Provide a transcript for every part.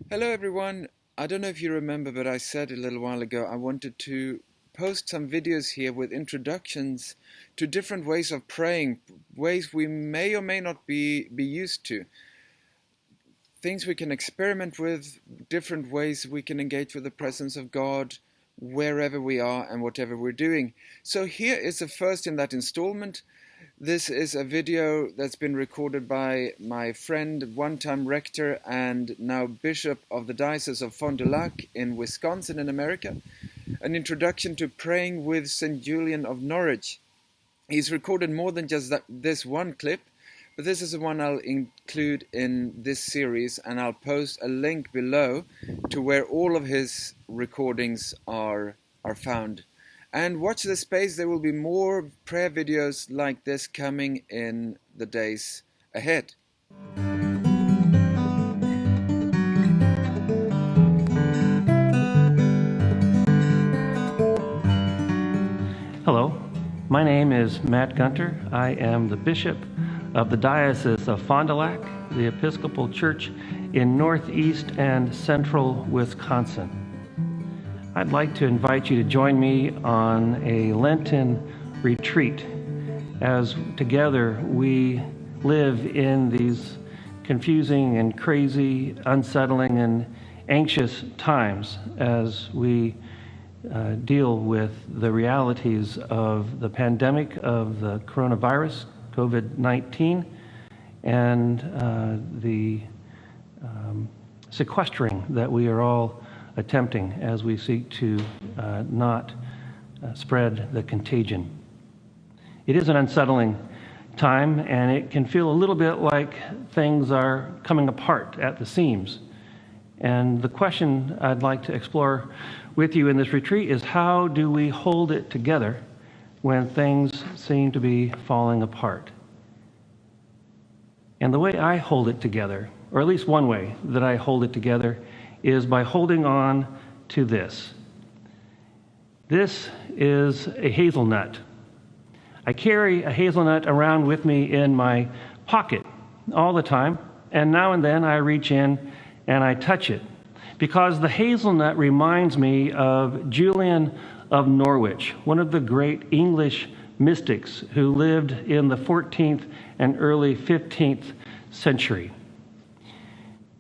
Hello everyone. I don't know if you remember, but I said a little while ago I wanted to post some videos here with introductions to different ways of praying, ways we may or may not be used to, things we can experiment with, different ways we can engage with the presence of God wherever we are and whatever we're doing. So here is the first in that installment. This is a video that's been recorded by my friend, one-time rector and now bishop of the Diocese of Fond du Lac in Wisconsin in America. An introduction to praying with St. Julian of Norwich. He's recorded more than just this one clip, but this is the one I'll include in this series, and I'll post a link below to where all of his recordings are found. And watch this space, there will be more prayer videos like this coming in the days ahead. Hello, my name is Matt Gunter. I am the Bishop of the Diocese of Fond du Lac, the Episcopal Church in Northeast and Central Wisconsin. I'd like to invite you to join me on a Lenten retreat as together we live in these confusing and crazy, unsettling and anxious times as we deal with the realities of the pandemic of the coronavirus, COVID-19, and the sequestering that we are all attempting as we seek to not spread the contagion. It is an unsettling time, and it can feel a little bit like things are coming apart at the seams. And the question I'd like to explore with you in this retreat is, how do we hold it together when things seem to be falling apart? And the way I hold it together, or at least one way that I hold it together, is by holding on to this. This is a hazelnut. I carry a hazelnut around with me in my pocket all the time, and now and then I reach in and I touch it, because the hazelnut reminds me of Julian of Norwich, one of the great English mystics who lived in the 14th and early 15th century.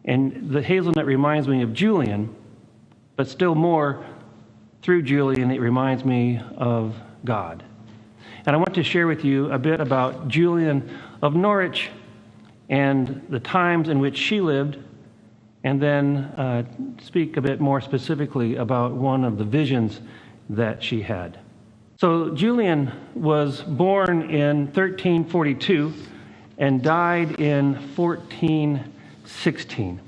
And the hazelnut reminds me of Julian, but still more, through Julian, it reminds me of God. And I want to share with you a bit about Julian of Norwich and the times in which she lived, and then speak a bit more specifically about one of the visions that she had. So Julian was born in 1342 and died in 1416.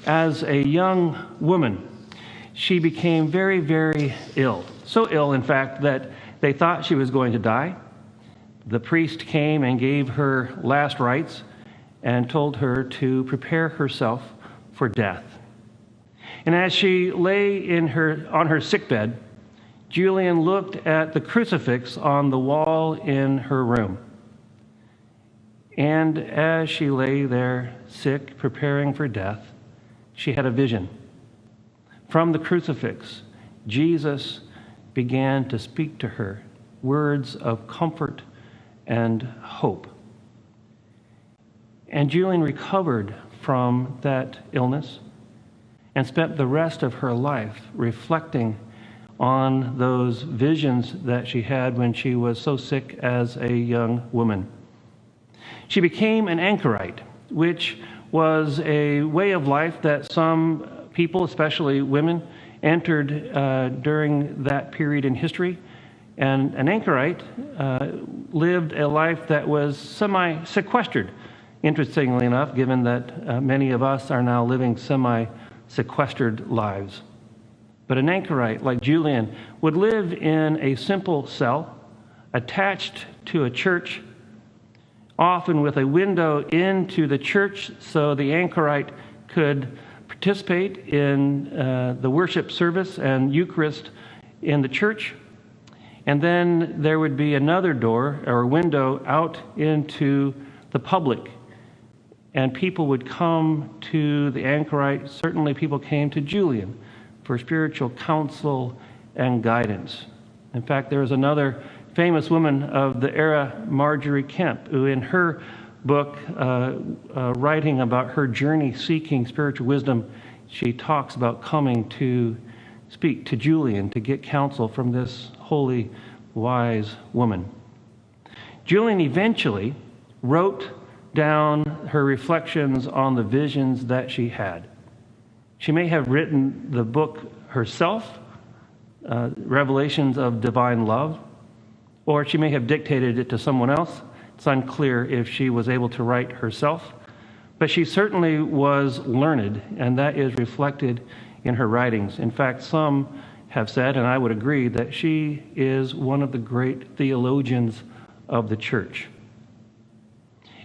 As a young woman, she became very, very ill. So ill, in fact, that they thought she was going to die. The priest came and gave her last rites and told her to prepare herself for death. And as she lay on her sickbed, Julian looked at the crucifix on the wall in her room. And as she lay there sick, preparing for death, she had a vision. From the crucifix, Jesus began to speak to her words of comfort and hope. And Julian recovered from that illness and spent the rest of her life reflecting on those visions that she had when she was so sick as a young woman. She became an anchorite, which was a way of life that some people, especially women, entered during that period in history. And an anchorite lived a life that was semi-sequestered, interestingly enough, given that many of us are now living semi-sequestered lives. But an anchorite, like Julian, would live in a simple cell attached to a church, often with a window into the church so the anchorite could participate in the worship service and Eucharist in the church. And then there would be another door or window out into the public And people would come to the anchorite. Certainly people came to Julian for spiritual counsel and guidance. In fact, there was another famous woman of the era, Marjorie Kemp, who in her book, writing about her journey seeking spiritual wisdom, she talks about coming to speak to Julian to get counsel from this holy, wise woman. Julian eventually wrote down her reflections on the visions that she had. She may have written the book herself, Revelations of Divine Love, or she may have dictated it to someone else. It's unclear if she was able to write herself, but she certainly was learned, and that is reflected in her writings. In fact, some have said, and I would agree, that she is one of the great theologians of the church.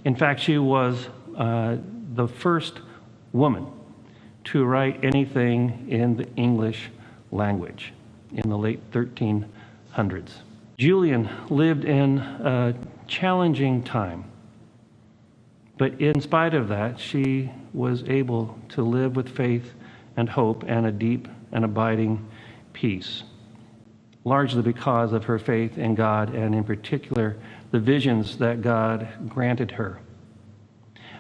In fact, she was the first woman to write anything in the English language in the late 1300s. Julian lived in a challenging time, but in spite of that, she was able to live with faith and hope and a deep and abiding peace, largely because of her faith in God and in particular the visions that God granted her.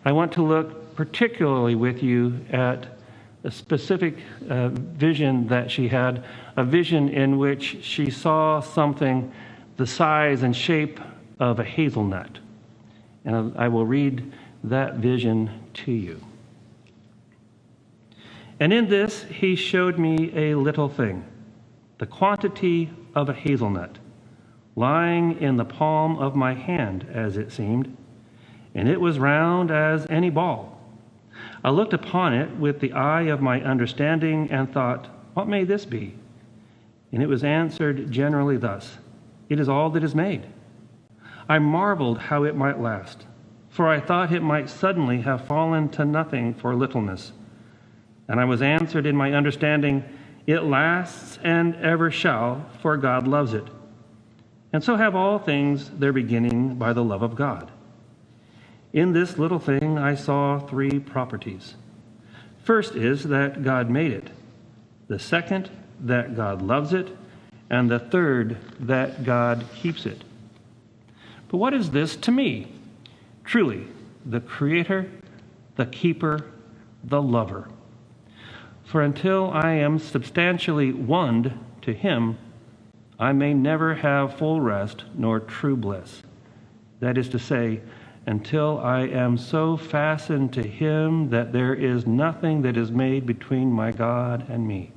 I want to look particularly with you at a specific vision that she had, a vision in which she saw something the size and shape of a hazelnut. And I will read that vision to you. And in this he showed me a little thing, the quantity of a hazelnut, lying in the palm of my hand, as it seemed, and it was round as any ball. I looked upon it with the eye of my understanding and thought, what may this be? And it was answered generally thus, it is all that is made. I marveled how it might last, for I thought it might suddenly have fallen to nothing for littleness. And I was answered in my understanding, it lasts and ever shall, for God loves it. And so have all things their beginning by the love of God. In this little thing I saw three properties. First is that God made it. The second, that God loves it. And the third, that God keeps it. But what is this to me? Truly, the Creator, the Keeper, the Lover. For until I am substantially one to Him, I may never have full rest nor true bliss. That is to say, until I am so fastened to Him that there is nothing that is made between my God and me.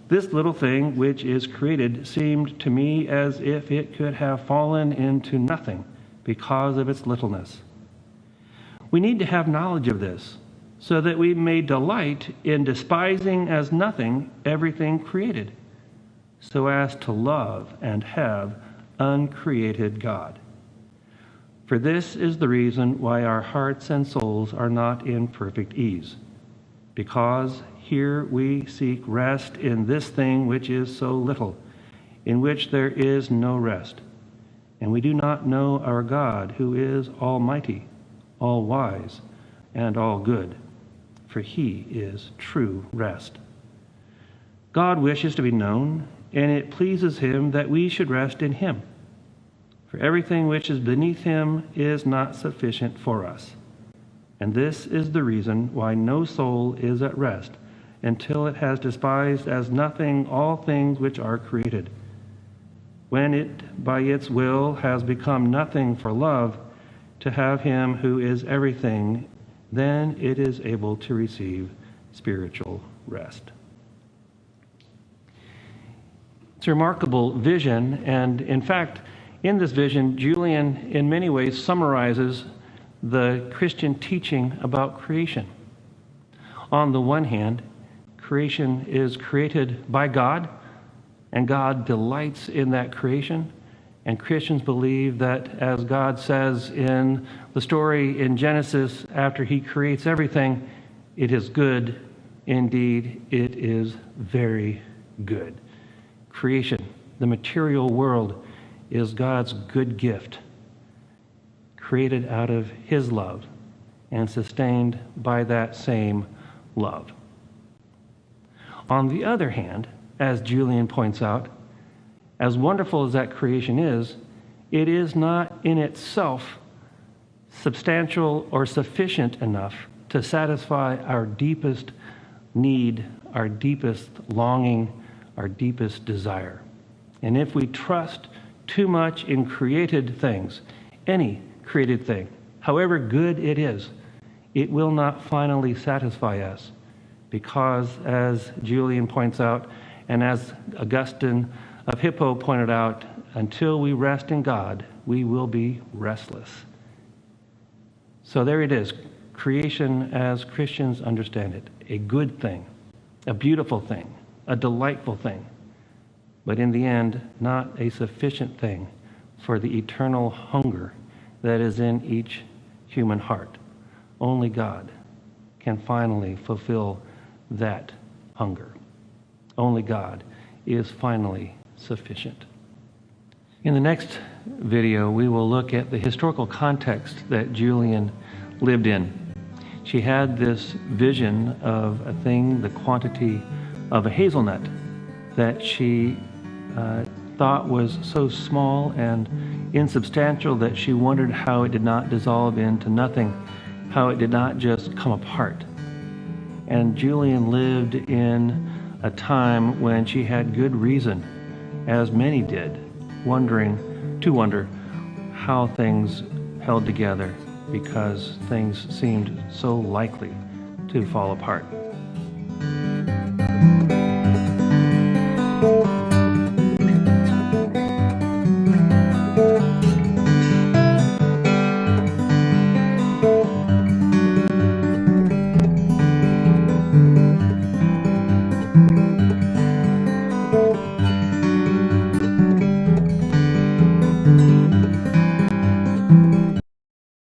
This little thing which is created seemed to me as if it could have fallen into nothing because of its littleness. We need to have knowledge of this, so that we may delight in despising as nothing everything created, so as to love and have uncreated God. For this is the reason why our hearts and souls are not in perfect ease, because here we seek rest in this thing which is so little, in which there is no rest. And we do not know our God, who is almighty, all wise, and all good, for He is true rest. God wishes to be known, and it pleases Him that we should rest in Him. For everything which is beneath Him is not sufficient for us. And this is the reason why no soul is at rest until it has despised as nothing all things which are created. When it, by its will, has become nothing for love, to have Him who is everything, then it is able to receive spiritual rest. It's a remarkable vision, and in fact, in this vision, Julian in many ways summarizes the Christian teaching about creation. On the one hand, creation is created by God, and God delights in that creation. And Christians believe that, as God says in the story in Genesis, after He creates everything, it is good. Indeed, it is very good. Creation, the material world, is God's good gift, created out of His love and sustained by that same love. On the other hand, as Julian points out, as wonderful as that creation is, it is not in itself substantial or sufficient enough to satisfy our deepest need, our deepest longing, our deepest desire. And if we trust too much in created things, any created thing, however good it is, it will not finally satisfy us, because as Julian points out, and as Augustine of Hippo pointed out, until we rest in God, we will be restless. So there it is, creation as Christians understand it, a good thing, a beautiful thing, a delightful thing, but in the end, not a sufficient thing for the eternal hunger that is in each human heart. Only God can finally fulfill that hunger. Only God is finally sufficient. In the next video, we will look at the historical context that Julian lived in. She had this vision of a thing, the quantity of a hazelnut, that she thought was so small and insubstantial that she wondered how it did not dissolve into nothing, how it did not just come apart. And Julian lived in a time when she had good reason, as many did, to wonder how things held together, because things seemed so likely to fall apart.